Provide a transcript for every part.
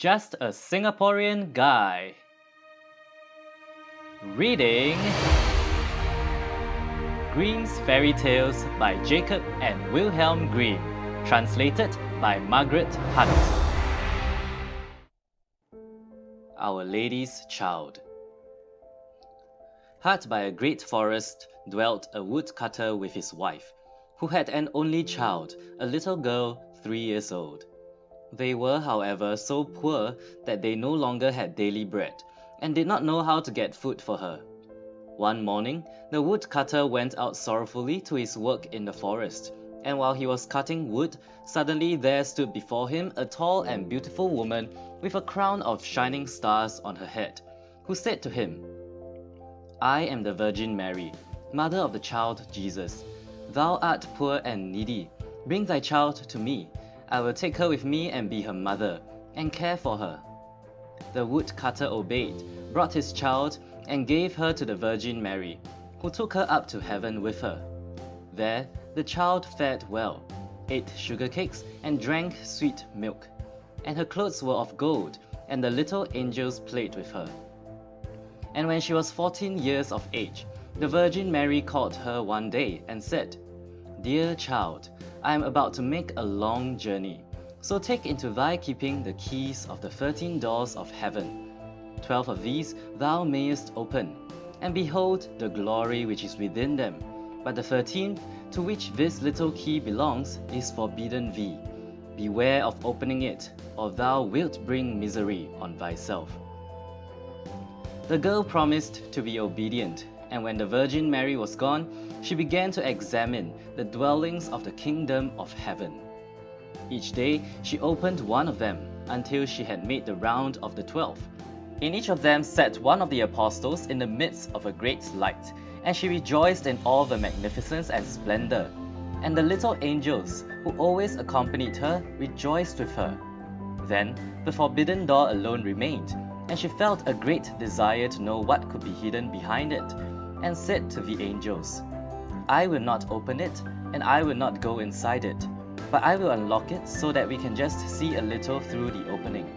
Just a Singaporean Guy. Reading Grimm's Fairy Tales by Jacob and Wilhelm Grimm. Translated by Margaret Hunt. Our Lady's Child. Hard by a great forest dwelt a woodcutter with his wife, who had an only child, a little girl 3 years old. They were, however, so poor that they no longer had daily bread, and did not know how to get food for her. One morning, the woodcutter went out sorrowfully to his work in the forest, and while he was cutting wood, suddenly there stood before him a tall and beautiful woman with a crown of shining stars on her head, who said to him, "I am the Virgin Mary, mother of the child Jesus. Thou art poor and needy. Bring thy child to me. I will take her with me and be her mother, and care for her." The woodcutter obeyed, brought his child, and gave her to the Virgin Mary, who took her up to heaven with her. There, the child fared well, ate sugar cakes, and drank sweet milk. And her clothes were of gold, and the little angels played with her. And when she was 14 years of age, the Virgin Mary called her one day and said, "Dear child, I am about to make a long journey, so take into thy keeping the keys of the 13 doors of heaven. 12 of these thou mayest open, and behold the glory which is within them. But the 13th, to which this little key belongs, is forbidden thee. Beware of opening it, or thou wilt bring misery on thyself." The girl promised to be obedient, and when the Virgin Mary was gone, she began to examine the dwellings of the kingdom of heaven. Each day she opened one of them, until she had made the round of the 12. In each of them sat one of the apostles in the midst of a great light, and she rejoiced in all the magnificence and splendor. And the little angels, who always accompanied her, rejoiced with her. Then the forbidden door alone remained, and she felt a great desire to know what could be hidden behind it, and said to the angels, "I will not open it, and I will not go inside it, but I will unlock it so that we can just see a little through the opening."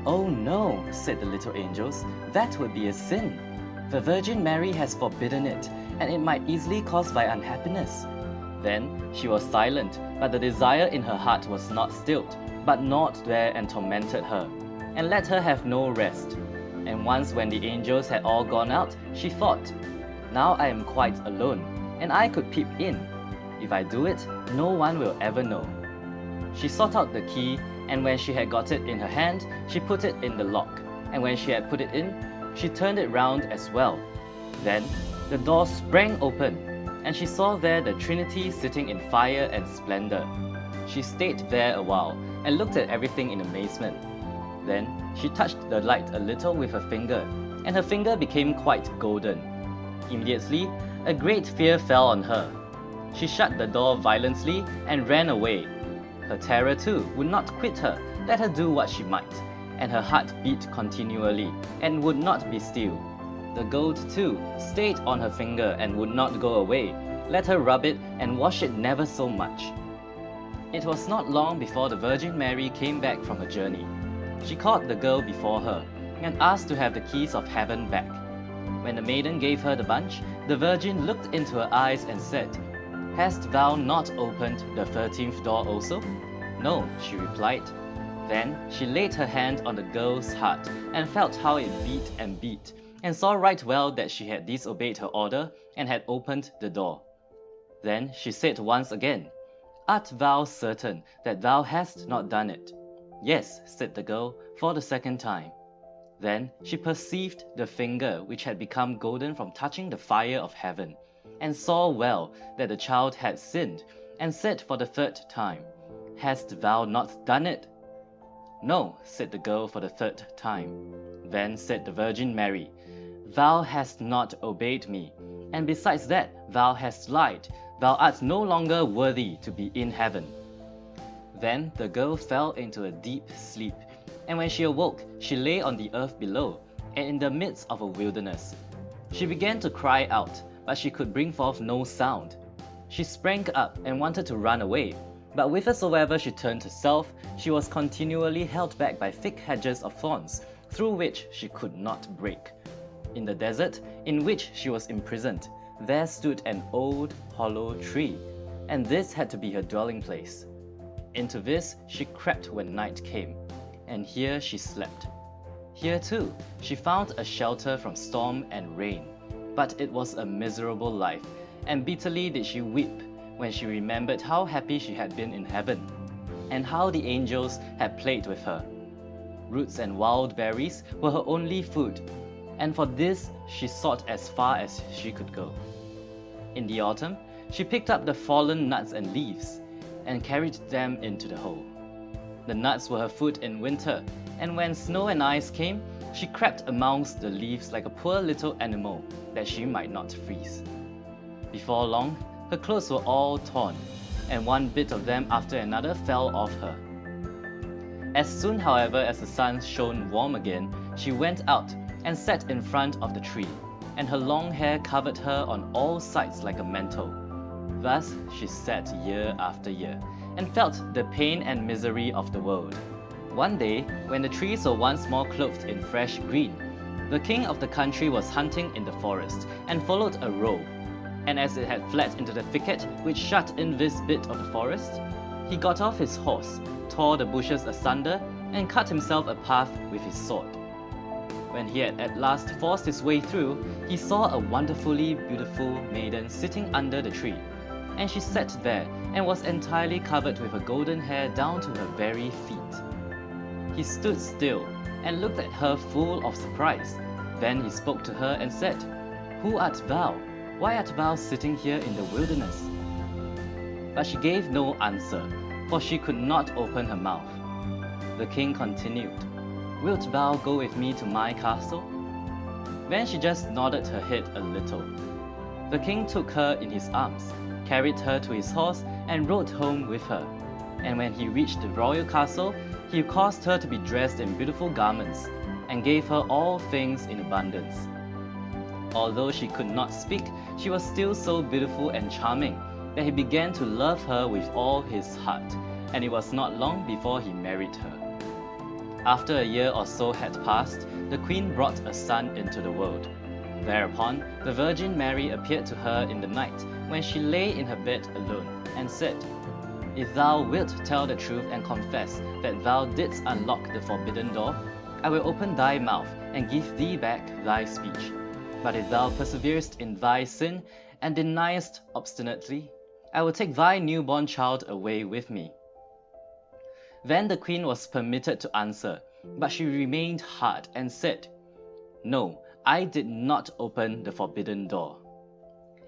"Oh no," said the little angels, "that would be a sin. The Virgin Mary has forbidden it, and it might easily cause thy unhappiness." Then she was silent, but the desire in her heart was not stilled, but gnawed there and tormented her, and let her have no rest. And once when the angels had all gone out, she thought, "Now I am quite alone, and I could peep in. If I do it, no one will ever know." She sought out the key, and when she had got it in her hand, she put it in the lock, and when she had put it in, she turned it round as well. Then the door sprang open, and she saw there the Trinity sitting in fire and splendor. She stayed there a while, and looked at everything in amazement. Then she touched the light a little with her finger, and her finger became quite golden. Immediately, a great fear fell on her. She shut the door violently and ran away. Her terror too would not quit her, let her do what she might, and her heart beat continually, and would not be still. The gold too stayed on her finger and would not go away, let her rub it and wash it never so much. It was not long before the Virgin Mary came back from her journey. She called the girl before her, and asked to have the keys of heaven back. When the maiden gave her the bunch, the Virgin looked into her eyes and said, "Hast thou not opened the 13th door also?" "No," she replied. Then she laid her hand on the girl's heart, and felt how it beat, and saw right well that she had disobeyed her order, and had opened the door. Then she said once again, "Art thou certain that thou hast not done it?" "Yes," said the girl, for the second time. Then she perceived the finger which had become golden from touching the fire of heaven, and saw well that the child had sinned, and said for the third time, "Hast thou not done it?" "No," said the girl for the third time. Then said the Virgin Mary, "Thou hast not obeyed me, and besides that thou hast lied. Thou art no longer worthy to be in heaven." Then the girl fell into a deep sleep, and when she awoke, she lay on the earth below, and in the midst of a wilderness. She began to cry out, but she could bring forth no sound. She sprang up and wanted to run away, But whithersoever she turned herself, she was continually held back by thick hedges of thorns, through which she could not break. In the desert, in which she was imprisoned, there stood an old, hollow tree, and this had to be her dwelling place. Into this she crept when night came, and here she slept. Here too, she found a shelter from storm and rain, but it was a miserable life, and bitterly did she weep when she remembered how happy she had been in heaven, and how the angels had played with her. Roots and wild berries were her only food, and for this she sought as far as she could go. In the autumn, she picked up the fallen nuts and leaves, and carried them into the hole. The nuts were her food in winter, and when snow and ice came, she crept amongst the leaves like a poor little animal, that she might not freeze. Before long, her clothes were all torn, and one bit of them after another fell off her. As soon, however, as the sun shone warm again, she went out and sat in front of the tree, and her long hair covered her on all sides like a mantle. Thus she sat year after year, and felt the pain and misery of the world. One day, when the trees were once more clothed in fresh green, the king of the country was hunting in the forest, and followed a roe. And as it had fled into the thicket which shut in this bit of the forest, he got off his horse, tore the bushes asunder, and cut himself a path with his sword. When he had at last forced his way through, he saw a wonderfully beautiful maiden sitting under the tree, and she sat there and was entirely covered with her golden hair down to her very feet. He stood still and looked at her full of surprise. Then he spoke to her and said, "Who art thou? Why art thou sitting here in the wilderness?" But she gave no answer, for she could not open her mouth. The king continued, "Wilt thou go with me to my castle?" Then she just nodded her head a little. The king took her in his arms, carried her to his horse, and rode home with her. And when he reached the royal castle, he caused her to be dressed in beautiful garments, and gave her all things in abundance. Although she could not speak, she was still so beautiful and charming that he began to love her with all his heart, and it was not long before he married her. After a year or so had passed, the queen brought a son into the world. Thereupon, the Virgin Mary appeared to her in the night when she lay in her bed alone, and said, "If thou wilt tell the truth and confess that thou didst unlock the forbidden door, I will open thy mouth and give thee back thy speech. But if thou perseverest in thy sin and deniest obstinately, I will take thy newborn child away with me." Then the queen was permitted to answer, but she remained hard and said, "No, I did not open the forbidden door."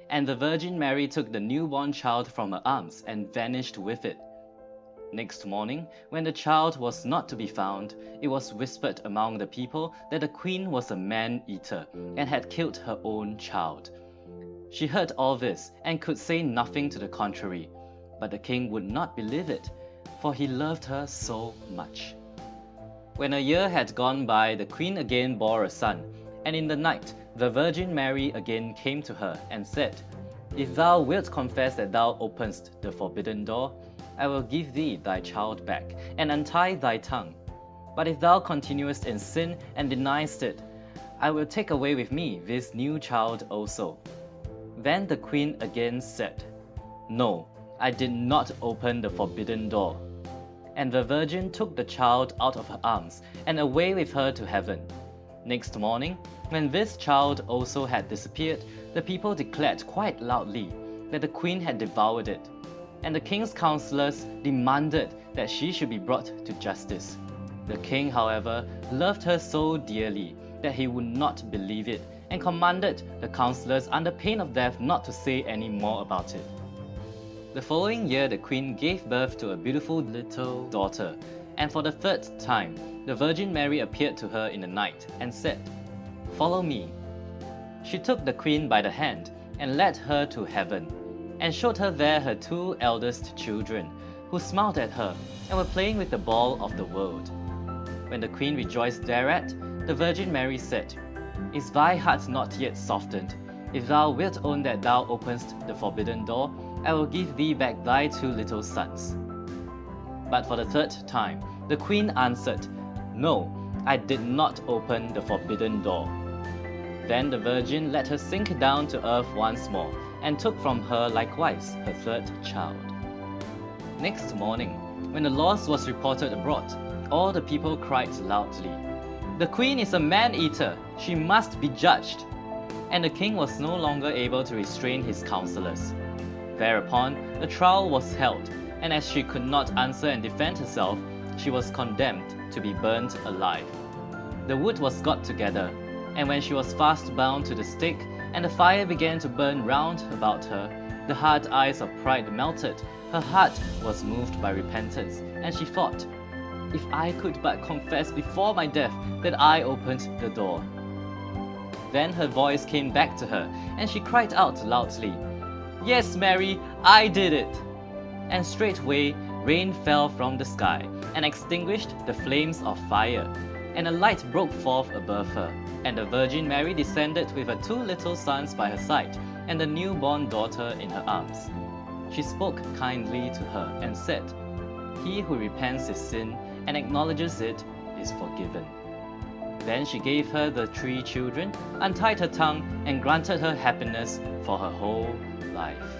And the Virgin Mary took the newborn child from her arms and vanished with it. Next morning, when the child was not to be found, it was whispered among the people that the queen was a man-eater and had killed her own child. She heard all this and could say nothing to the contrary, but the king would not believe it, for he loved her so much. When a year had gone by, the queen again bore a son, and in the night the Virgin Mary again came to her and said, "If thou wilt confess that thou openest the forbidden door, I will give thee thy child back, and untie thy tongue. But if thou continuest in sin and deniest it, I will take away with me this new child also." Then the queen again said, "No, I did not open the forbidden door." And the Virgin took the child out of her arms and away with her to heaven. Next morning, when this child also had disappeared, the people declared quite loudly that the queen had devoured it. And the king's counselors demanded that she should be brought to justice. The king, however, loved her so dearly that he would not believe it, and commanded the counselors under pain of death not to say any more about it. The following year, the queen gave birth to a beautiful little daughter, and for the third time, the Virgin Mary appeared to her in the night and said, "Follow me." She took the queen by the hand and led her to heaven, and showed her there her two eldest children, who smiled at her and were playing with the ball of the world. When the queen rejoiced thereat, the Virgin Mary said, "Is thy heart not yet softened? If thou wilt own that thou openest the forbidden door, I will give thee back thy two little sons." But for the third time, the queen answered, "No, I did not open the forbidden door." Then the Virgin let her sink down to earth once more, and took from her likewise her third child. Next morning, when the loss was reported abroad, all the people cried loudly, "The queen is a man-eater, she must be judged." And the king was no longer able to restrain his counselors. Thereupon, a trial was held, and as she could not answer and defend herself, she was condemned to be burnt alive. The wood was got together, and when she was fast bound to the stake, and the fire began to burn round about her, the hard eyes of pride melted, her heart was moved by repentance, and she thought, "If I could but confess before my death that I opened the door." Then her voice came back to her, and she cried out loudly, "Yes, Mary, I did it!" And straightway rain fell from the sky, and extinguished the flames of fire, and a light broke forth above her, and the Virgin Mary descended with her two little sons by her side, and the newborn daughter in her arms. She spoke kindly to her, and said, "He who repents his sin and acknowledges it is forgiven." Then she gave her the 3 children, untied her tongue, and granted her happiness for her whole life.